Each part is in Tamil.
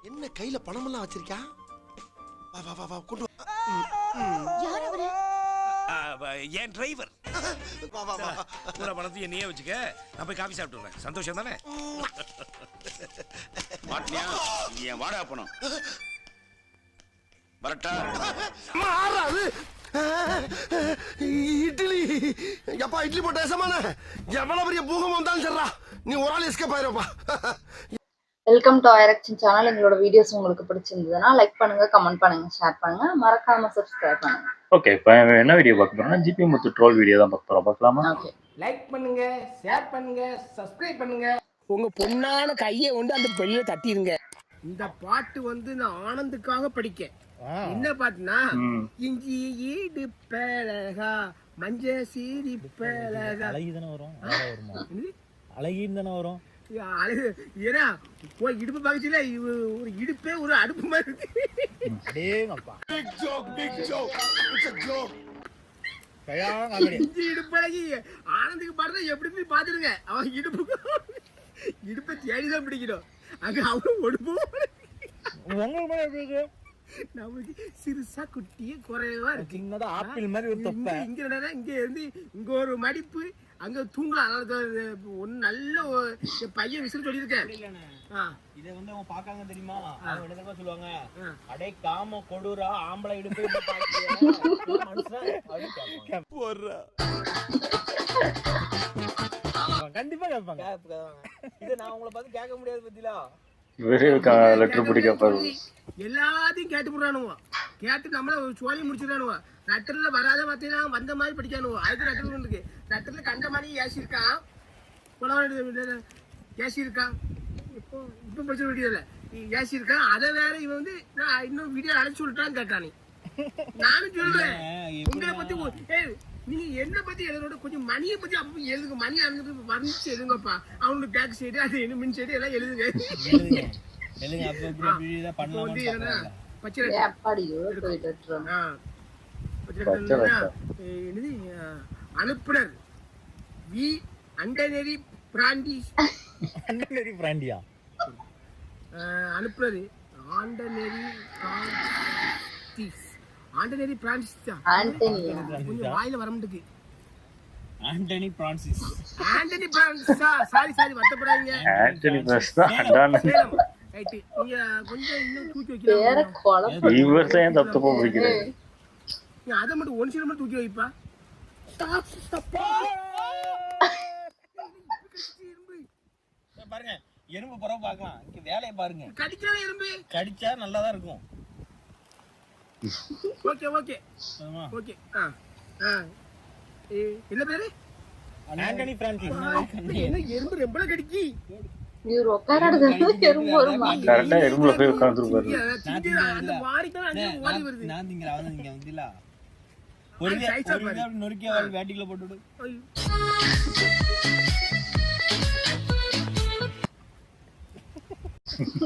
என்ன கையில பணமெல்லாம் வச்சிருக்கா? வா வா வா வா கொண்டு வா. யார் அவரு? என் டிரைவர். வா வா வா. பூரா பணத்தையும் நீயே வச்சுக்க. நான் போய் காபி சாப்பிட்டு வரேன். சந்தோஷம் தானே? மாட்டியா என் வாடகை பணம் வரட்டா? மாறாது. இட்லி எப்பா இட்லி போட்ட சமான எவ்வளவு பெரிய பூகம்பம் வந்தாலும் சரிடா, நீ ஒரு ஆள் எஸ்கேப் ஆயிருப்பா. வெல்கம் டு ஐரக்ஷன் சேனல். எங்களோட வீடியோஸ் உங்களுக்கு பிடிச்சிருந்ததுன்னா லைக் பண்ணுங்க, கமெண்ட் பண்ணுங்க, ஷேர் பண்ணுங்க, மறக்காம சப்ஸ்கிரைப் பண்ணுங்க. ஓகே, இப்போ என்ன வீடியோ பார்க்க போறோம்னா ஜிபி முத்து ட்ரோல் வீடியோ தான் பார்க்க போறோம். பார்க்கலாமா? ஓகே, லைக் பண்ணுங்க, ஷேர் பண்ணுங்க, சப்ஸ்கிரைப் பண்ணுங்க. உங்க பொண்ணான கையை வந்து அந்த பெல்ல தட்டிடுங்க. இந்த பாட்டு வந்து நான் ஆனந்துக்காக படிக்கேன். என்ன பாட்டுனா, இஞ்சி ஈடு பேலகா மஞ்ச சீரி பேலகா அழகிதானே வரும், அழகின்னு தானே வரும். ஏன்னா போய் இடுப்பு பக்கத்துல ஒரு இடுப்பே ஒரு அடுப்பு மாதிரி இருக்கு. இஞ்சி இடுப்பழகி ஆனந்துக்கு பாடுறத எப்படி போய் பாத்துருங்க. அவன் இடுப்பை தேடிதான் பிடிக்கணும். அங்க அவனும் ஒடுப்போம். நமக்கு சிறுசா குட்டியே குறைவா இருக்கு. ஆப்பிள் மாதிரி ஒரு தொப்பை. இங்க இங்க இருந்து இங்க ஒரு மடிப்பு, அங்க தூங்கலாம். ஒன்னு நல்ல பையன் விசில் சொல்லியிருக்கேன். இதை வந்து அவங்க பாக்காங்க தெரியுமா? அவங்க என்ன சொல்லுவாங்க, அடே காம கொடுறா ஆம்பளை இடுப்பு கண்டிப்பா கேட்பாங்க. இதை நான் உங்களை பார்த்து கேட்க முடியாது பத்திலா. லெட்டர் பிடிக்க எல்லாத்தையும் கேட்டு போடுறானுவோ. கேட்டு நம்மள சோழி முடிச்சிடறானுவோ. நட்டர்ல வராத பார்த்தீங்கன்னா வந்த மாதிரி படிக்கானுவோ. அதுக்கு நட்டர் இருக்கு. நட்டர்ல கண்ட மாதிரி ஏசி இருக்கான், ஏசி இருக்கான். இப்போ படிச்ச வீடியோ இல்ல, ஏசி இருக்கான். அதை வேற இவன் வந்து நான் இன்னும் வீடியோ அழைச்சு சொல்லிட்டான்னு கேட்டானே. நானும் சொல்றேன் உங்களை பத்தி. நீங்க என்ன பத்தி எழுதோட கொஞ்சம் மணியை பத்தி அப்ப எழுதுங்க. மணி அனுப்பிட்டு வர்ணிச்சு எழுதுங்கப்பா. அவனுக்கு பேக் சைடு, அது என்ன மின் சைடு எல்லாம் எழுதுங்க. அனுப்புனர் வி அண்டனரி பிராண்டிஸ். அண்டனரி பிராண்டியா? அனுப்புனர் ஆண்டனரி பிராண்டிஸ். ஆண்டனரி பிரான்சிஸ் தான். கொஞ்சம் வாயில வர மாட்டேங்குது. ஆண்டனி பிரான்சிஸ். ஆண்டனி பிரான்சிஸா? சாரி வருத்தப்படாதீங்க. ஆண்டனி பிரான்சிஸ் தான். ரைட், நீங்க கொஞ்சம் இன்னும் தூக்கி வைக்கலாம். இவர் தான் தப்பு பிடிக்கிறாரு. நீ அதை மட்டும் ஒன் சைடு மட்டும் தூக்கி வைப்பா. பாருங்க, எறும்பு புறவு பார்க்கலாம். இங்க வேலையை பாருங்க. கடிக்கிற எறும்பு கடிச்சா நல்லாதான் இருக்கும். Okay okay okay. என்ன பேரு? ஆண்டனி பிரான்சிஸ். என்ன எறும்பு ரொம்ப கடிக்கி? இவர் உட்காராது எறும்பு வருமா? கரெக்டா எறும்புல போய் உட்கார்ந்துருப்பாரு. அந்த வாரி தான் அங்க ஓடி வருது. நான் திங்கற அவன் இங்க வந்துல ஒரு நொறுக்கிய வால் வேட்டிக்குள்ள போட்டுடு.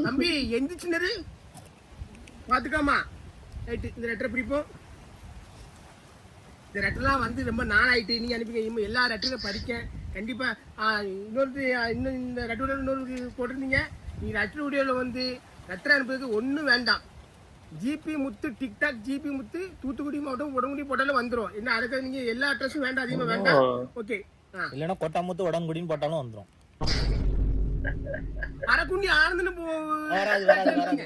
தம்பி எந்திரிச்சுனது பாத்துக்காமா. ரைட்டு, இந்த லெட்டரை பிடிப்போம். இந்த லெட்டர்லாம் வந்து ரொம்ப நாளாயிட்டு. நீங்க அனுப்பிங்க. எல்லா லெட்டரும் படிக்க கண்டிப்பா. இன்னும் இந்த லெட்டர் இன்னொரு போட்டிருந்தீங்க. நீங்க லெட்டர் வீடியோவில் வந்து லெட்டர் அனுப்புறதுக்கு ஒன்றும் வேண்டாம். ஜிபி முத்து டிக்டாக் ஜிபி முத்து தூத்துக்குடி மாவட்டம் உடங்குடி போட்டாலும் வந்துடும். என்ன அதுக்கு நீங்க எல்லா அட்ரஸும் வேண்டாம், அதிகமாக வேண்டாம். ஓகே. இல்லைன்னா கொட்டாமுத்து உடங்குடின்னு போட்டாலும் வந்துடும். அரக்குண்டி ஆனந்துன்னு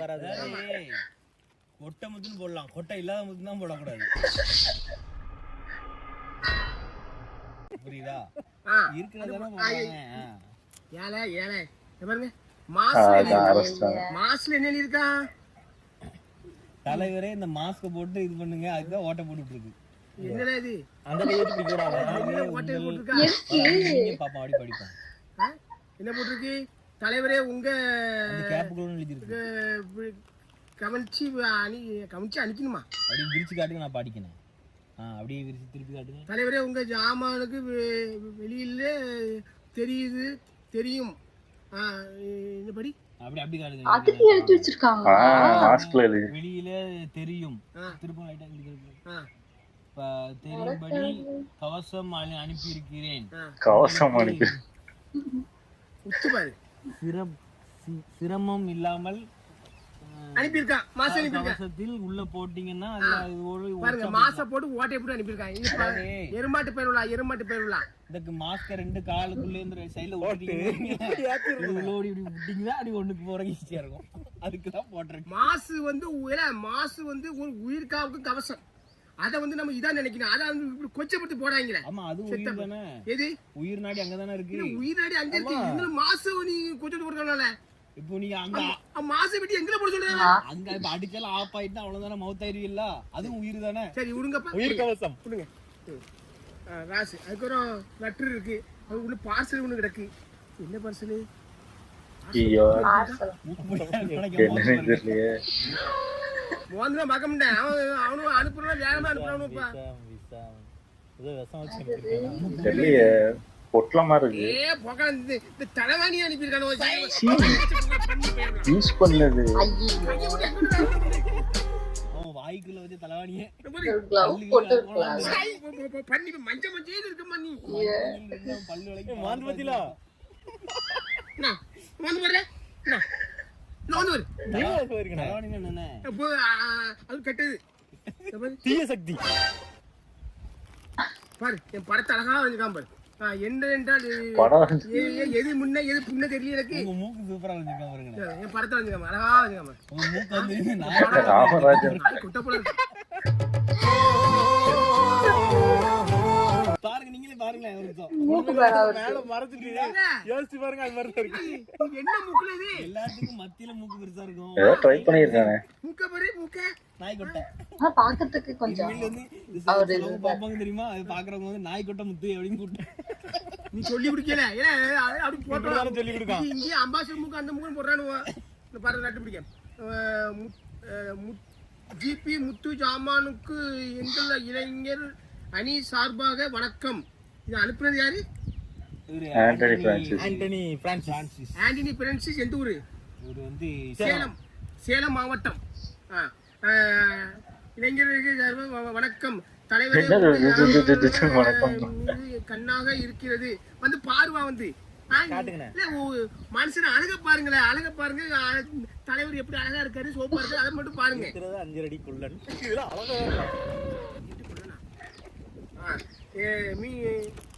வராது. கொட்டை முத்துன்னு போடலாம், கொட்டை இல்லாத முத்து தான் போடக்கூடாது. புரியுதா? மாஸ்ல என்ன இருக்கா தலைவரே? இந்த மாஸ்க போட்டு இது பண்ணுங்க. அதுதான் ஓட்டை போட்டுட்டு இருக்கு. என்னடா இது? அந்த கையெழுத்து பிடிக்கூடாது. ஓட்டை போட்டுருக்கா? பாப்பா அப்படி படிப்போம். என்ன போட்டிருக்கு? தலைவரே உங்க கேப்புக்குள்ள எழுதிருக்கு. கவனிச்சு அனுக்கணுமா? அப்படி விரிச்சு காட்டுங்க, நான் படிக்கணும். அப்படியே விரிச்சு திருப்பி காட்டுங்க. தலைவரே உங்க ஜாமானுக்கு வெளியில தெரியுது தெரியும். இந்த படி அப்படி அப்படி காட்டுங்க. அதுக்கு எழுதி வச்சிருக்காங்க. மாஸ்க்ல எழுதி வெளியில தெரியும். திருப்பி ரைட்டா எழுதிருக்கு. தெரியும்படி கவசம் அனுப்பி இருக்கிறேன். கவசம் அனுப்பி உத்து பாரு. சிரமம் இல்லாமல் அனுப்பியிருக்கான். மாசம் அனுப்பியிருக்கான். கவசத்தில் உள்ள போட்டீங்கன்னா அது ஒரு பாருங்க மாசம் போட்டு ஓட்டை போட்டு அனுப்பியிருக்கான். இது பாருங்க, எருமாட்டு பயிர் உள்ள இதுக்கு மாஸ்க 2 காலுக்குள்ள இந்த சைடுல ஓட்டிட்டீங்கன்னா இப்படி விட்டீங்கன்னா அப்படி ஒண்ணுக்கு போற ஈஸியா இருக்கும். அதுக்குதான் போட்டிருக்கேன். மாசு வந்து ஒரு உயிர்காவுக்கு கவசம். அத வந்து நம்ம இதான் நினைக்கணும். அத வந்து கொச்சப்பட்டு போடாங்களே. ஆமா அது உயிர் தானே. எது உயிர் நாடி அங்கதானே இருக்கு. உயிர் நாடி அங்க இருக்கு. இந்த மாசு நீ கொச்சப்பட்டு போடுறனால இப்போ நீங்க அங்க மாசு விட்டு எங்க போட சொல்றீங்க? அங்க இப்ப அடிச்சாலும் ஆஃப் ஆயிட்டா அவ்வளவுதானே மவுத் ஆயிருவீல்ல. அதுவும் உயிர் தானே. சரி விடுங்கப்பா. உயிர் கவசம் விடுங்க. ராசு அதுக்கப்புறம் லெட்டர் இருக்கு. அது உள்ள பார்சல் ஒண்ணு கிடக்கு. என்ன பார்சல்? ஐயோ பார்சல் என்னன்னு தெரியலையே. மோந்தா பார்க்க முடியல. அவனும் அனுப்புறா வேகமா அனுப்புறானுப்பா. ஏதோ விஷம் வச்சிருக்காங்க. தெரியலையே, பொட்டலமா இருக்கு. போக்கா இந்த தலைவாணி அனுப்பியிருக்கானோ. யூஸ் பண்ணது அவன் வாய்க்குள்ள வச்சு தலைவாணியே க்ளவ் போட்டு இருக்கலாம். பண்ணி மஞ்ச மஞ்சள் இருக்குமா நீ? பல்லு வளைக்கும் மாந்து பத்திலா வந்து வரல. தலைவாணி என்ன அது கெட்டது. தீய சக்தி. பாரு என் படத்தை அழகா வச்சுக்காம பாரு. என்ன என்றால் படம் எது முன்ன எது பின்ன தெரியல எனக்கு. உங்க மூக்கு சூப்பரா வச்சிருக்காங்க பாருங்க. என் படத்தை வச்சுக்காம அழகா வச்சுக்காம. உங்க மூக்கு வந்து நான் ராமராஜன் குட்ட போல இருக்கு. பாருங்க நீங்களே பாருங்களேன் ஒரு நிமிஷம். மூக்கு பேரா மேல மறந்துட்டு யோசிச்சு பாருங்க. அது மாதிரி தான் இருக்கு. என்ன மூக்குல இது? எல்லாத்துக்கும் மத்தியில மூக்கு பெருசா இருக்கும். ஏதோ ட்ரை பண்ணிருக்கானே. மூக்க பாரு மூக்க. நாய் கொட்டை. ஆனா பாக்கிறதுக்கு கொஞ்சம் வெளியில வந்து அவரு இது பாப்பாங்க தெரியுமா? அது பாக்குறவங்க வந்து நாய் கொட்டை முத்து அப்படின்னு கூப்பிட்டு நீ சொல்லி குடிக்கல. ஏன்னா அப்படி போட்டு சொல்லி கொடுக்கான். இங்கே அம்பாசிடர் மூக்கு அந்த மூக்கு போடுறானுவா. இந்த பாரு நட்டு பிடிக்க. ஜிபி முத்து ஜாமானுக்கு எங்கள் இளைஞர் அணி சார்பாக வணக்கம். இது அனுப்புனது யாரு? ஆண்டனி பிரான்சிஸ். ஆண்டனி பிரான்சிஸ். எந்த ஊரு? இவரு வந்து சேலம் மாவட்டம். இளைஞர்களுக்கு வணக்கம். தலைவரே வணக்கம். கண்ணாக இருக்கிறது. வந்து பாருவா வந்து மனுஷன் அழக பாருங்களேன். அழக பாருங்க. தலைவர் எப்படி அழகா இருக்காரு, சோப்பா இருக்காரு, அதை மட்டும் பாருங்க. 5 அடி குள்ளன்.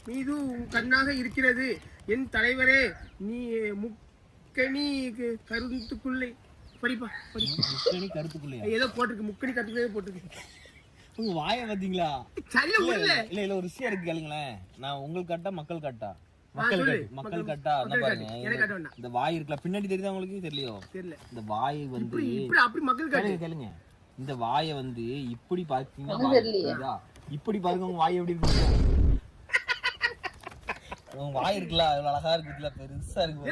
மீது கண்ணாக இருக்கிறது என் தலைவரே. நீ முக்கணி கருத்துக்குள்ளே படிப்பா. முக்கணி கருத்துக்குள்ளையா? ஏதோ போட்டிருக்கு. முக்கணி கருத்துக்குள்ளே போட்டிருக்கு. உங்க வாயை பாத்தீங்களா? சரியா இல்ல இல்ல ஒரு விஷயம் இருக்கு கேளுங்களேன். நான் உங்களுக்கு கட்டா மக்கள் கட்டா மக்கள் கட்டா பாருங்க. இந்த வாய் இருக்குல்ல பின்னாடி தெரியுதா உங்களுக்கு? தெரியலையோ? தெரியல. இந்த வாய் வந்து அப்படி மக்கள் கேளுங்க. இந்த வாயை வந்து இப்படி பாத்தீங்கன்னா இப்படி பாருங்க. உங்க வாய் எப்படி இருக்கு? உங்க வாய் இருக்குல்ல அவ்வளவு அழகா இருக்குல்ல, பெருசா இருக்கு.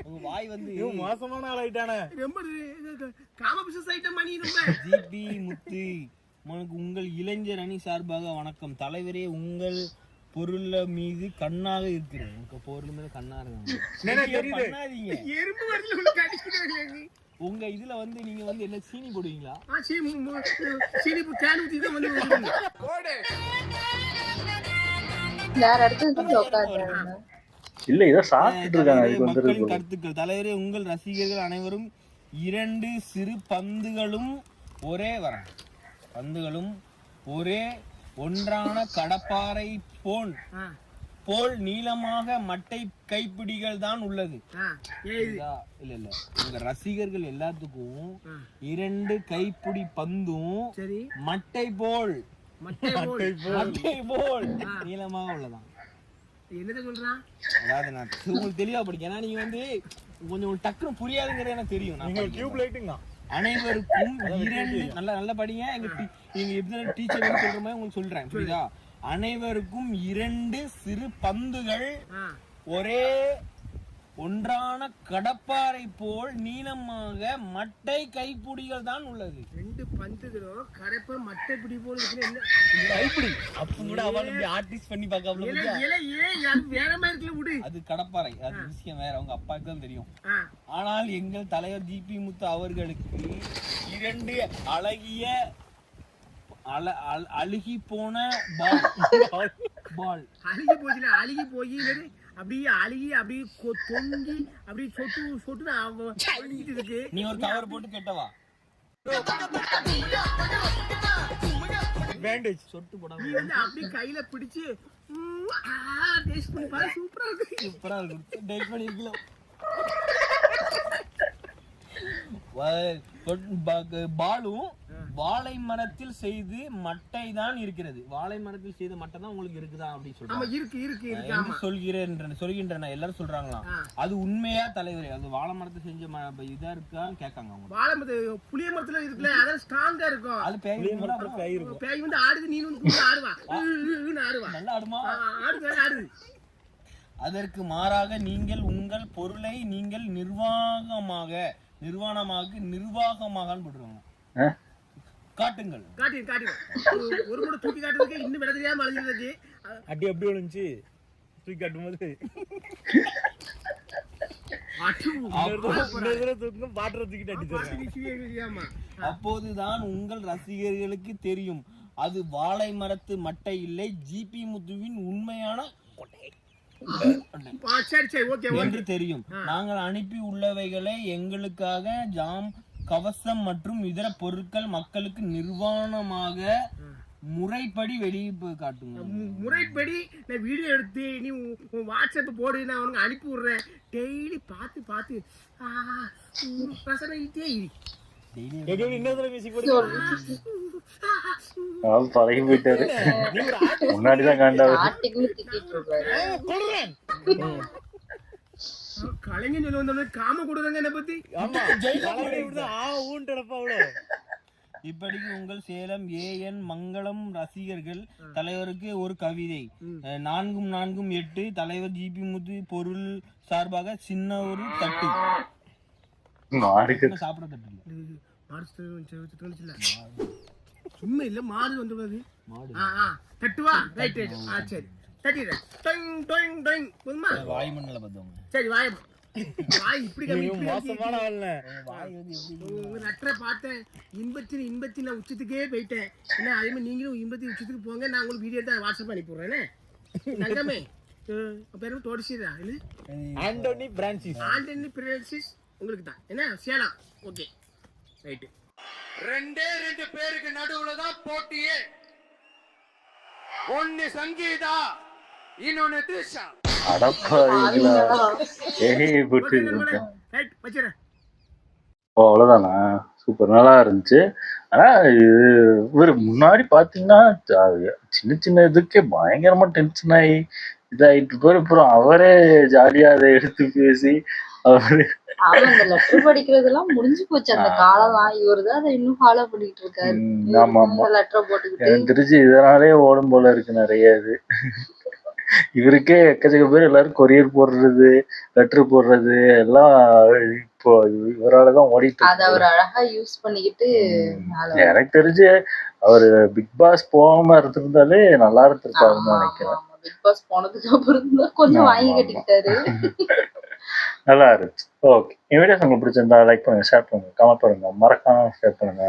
உங்க வாய் வந்து மோசமான ஆள் ஆயிட்டானே. ரொம்ப காம பிசினஸ் ஐட்டம் மணி. ரொம்ப ஜிபி முத்து உனக்கு உங்கள் இளைஞர் அணி சார்பாக வணக்கம். தலைவரே உங்கள் பொருள் மீது கண்ணாக இருக்கிறேன். உங்க பொருள் மீது கண்ணா இருக்காங்க. எறும்பு வரல கடிக்கிறாங்க. உங்க இதுல வந்து நீங்க வந்து என்ன சீனி போடுவீங்களா? சீனி கேன் ஊத்தி தான் வந்து வேற இடத்துல உட்கார்றாங்க. இல்ல இத சாப்பிட்டு இருக்காங்க. அதுக்கு வந்து மக்களின் கருத்துக்கள். தலைவரே உங்கள் ரசிகர்கள் அனைவரும் 2 சிறு பந்துகளும் ஒரே ஒன்றான கடப்பாறை போல் நீளமாக மட்டை கைப்பிடிகள் தான் உள்ளது. இல்ல உங்க ரசிகர்கள் எல்லாத்துக்கும் 2 கைப்பிடி பந்தும் மட்டை போல் நீளமாக உள்ளதான். என்ன சொல்றான்? அதாவது நான் உங்களுக்கு தெளிவா படிக்க. ஏன்னா நீங்க வந்து கொஞ்சம் டக்குனு புரியாதுங்கிறது எனக்கு தெரியும். அனைவருக்கும் 2 நல்ல படிங்க. எங்க எப்படி டீச்சர் சொல்ற மாதிரி உங்களுக்கு சொல்றேன், புரியுதா? அனைவருக்கும் 2 சிறு பந்துகள் ஒரே ஒன்றான கடப்பாறை போல் நீளமாக மட்டை கைப்பிடிகள் தான் உள்ளது. 2 பந்துகளோ கரைப்ப மட்டை பிடி போல இருக்கு. கைப்பிடி அப்ப கூட அவன் ஆர்டிஸ்ட் பண்ணி பார்க்காம வேற மாதிரி இருக்குல்ல விடு. அது கடப்பாறை. அது விஷயம் வேற. அவங்க அப்பாவுக்கு தான் தெரியும். ஆனால் எங்கள் தலைவர் ஜிபி முத்து அவர்களுக்கு 2 அழுகி போன பால் அழுகி போச்சுல. அழுகி போய் அப்படியே அழுகி அப்படியே தொங்கி அப்படியே சொட்டு இருக்கு. நீ ஒரு கவர் போட்டு கெட்டவா பேண்டேஜ் சொட்டு போடாம நீ வந்து அப்படியே கையில பிடிச்சு டேஸ்ட் பண்ணி பாரு. சூப்பரா இருக்கு. டேஸ்ட் பண்ணிருக்கலாம். பாலும் வாழை மரத்தில் செய்து மட்டை தான் இருக்கிறது. வாழை மரத்தில் செய்த மட்டை தான் உங்களுக்கு இருக்குதா அப்படின்னு சொல்கின்றன எல்லாரும் சொல்றாங்களாம். அது உண்மையா தலைவரே? அது வாழை மரத்தை செஞ்ச இதா இருக்கான்னு கேட்காங்க அவங்க. வாழை மரத்து புளிய மரத்துல இருக்குல்ல, அதான் ஸ்ட்ராங்கா இருக்கும். அது பேய் வந்து ஆடுது, நீ வந்து ஆடுவா நல்லா ஆடுமா? ஆடுது. அதற்கு மாறாக நீங்கள் உங்கள் பொருளை நீங்கள் நிர்வாகமாக போட்டுருவாங்க. காட்டுங்கள். ஒரு கூட தூக்கி காட்டுறதுக்கு இன்னும் விட தெரியாம அழிஞ்சிருக்கு. அடி அப்படி விழுந்துச்சு தூக்கி காட்டும் போது. அப்போதுதான் உங்கள் ரசிகர்களுக்கு தெரியும் அது வாழை மரத்து மட்டை இல்லை, ஜிபி முத்துவின் உண்மையான என்று தெரியும். நாங்கள் அனுப்பி உள்ளவைகளை எங்களுக்காக ஜாம், கவசம் மற்றும் இதர பொருட்கள் மக்களுக்கு நிர்வாணமாக முறைப்படி வெளியே காட்டுங்க. முறைப்படி நான் வீடியோ எடுத்து நீ வாட்ஸ்அப் போடு, நான் உனக்கு அனுப்பி விடுறேன். டெய்லி பார்த்து பழகி போயிட்டாரு. முன்னாடிதான் காண்டாவது கலைஞர் சொல்லி வந்தோம்னா காம கொடுறாங்க என்ன பத்தி. இப்படிக்கு உங்கள் சேலம் ஏஎன் மங்களம் ரசிகர்கள் தலைவருக்கு ஒரு கவிதை. 4-8 தலைவர் ஜிபி முத்து பொருள் சார்பாக சின்ன ஒரு தட்டு. சாப்பிட தட்டு இல்ல, சும்மா இல்ல, மாடு வந்து தட்டுவா. ரைட் சரி தட்டிடுறேன். வாய் மண்ணில் பார்த்தவங்க. சரி வாய் இப்படி நட்டரை பார்த்தேன். இன்பத்தின் உச்சத்துக்கே போயிட்டேன். ஏன்னா அதே மாதிரி நீங்களும் இன்பத்தின் உச்சத்துக்கு போங்க. நான் உங்களுக்கு வீடியோ தான் வாட்ஸ்அப் அனுப்பிடுறேன். நங்கமே பேரும் தோடிச்சிடா இல்ல, ஆண்டனி பிரான்சிஸ் உங்களுக்கு தான் என்ன சேலம். Okay right. 2 பேருக்கு நடுவுல தான் போட்டியே. ஒன்னு சங்கீதா, இன்னொன்னு த்ரிஷா. அவ்வளவுதானா? சூப்பர், நல்லா இருந்துச்சு. ஆனா இவரு முன்னாடி பாத்தீங்கன்னா சின்ன இதுக்கே பயங்கரமா டென்ஷன் ஆகி இதாயிட்டு போய் அப்புறம் அவரே ஜாலியா அதை எடுத்து பேசி அவரு லெட்டர் படிக்கிறதெல்லாம் முடிஞ்சு போச்சு அந்த காலம்லாம். இவருதான் அதை இன்னும் ஃபாலோ பண்ணிட்டு இருக்காரு. லெட்டர் போட்டுக்கிட்டு எனக்கு தெரிஞ்சு இதனாலே ஓடும் போல இருக்கு நிறைய. இது இவருக்கே எக்கச்சக்க பேர் எல்லாரும் கொரியர் போடுறது, லெட்டர் போடுறது எல்லாம் இப்போ இவராலதான் ஓடிட்டு இருக்கு. அவர் அழகா யூஸ் பண்ணிக்கிட்டு. எனக்கு தெரிஞ்சு அவரு பிக் பாஸ் போகாம இருந்திருந்தாலே நல்லா இருந்திருப்பாருன்னு நினைக்கிறேன். பிக் பாஸ் போனதுக்கு அப்புறம் தான் கொஞ்சம் வாங்கி கட்டிக்கிட்டாரு. நல்லா இருந்துச்சு. ஓகே, இந்த வீடியோஸ் உங்களுக்கு பிடிச்சிருந்தா லைக் பண்ணுங்க, ஷேர் பண்ணுங்க, கமெண்ட் பண்ணுங்க, மறக்காம ஷேர் பண்ணுங்க.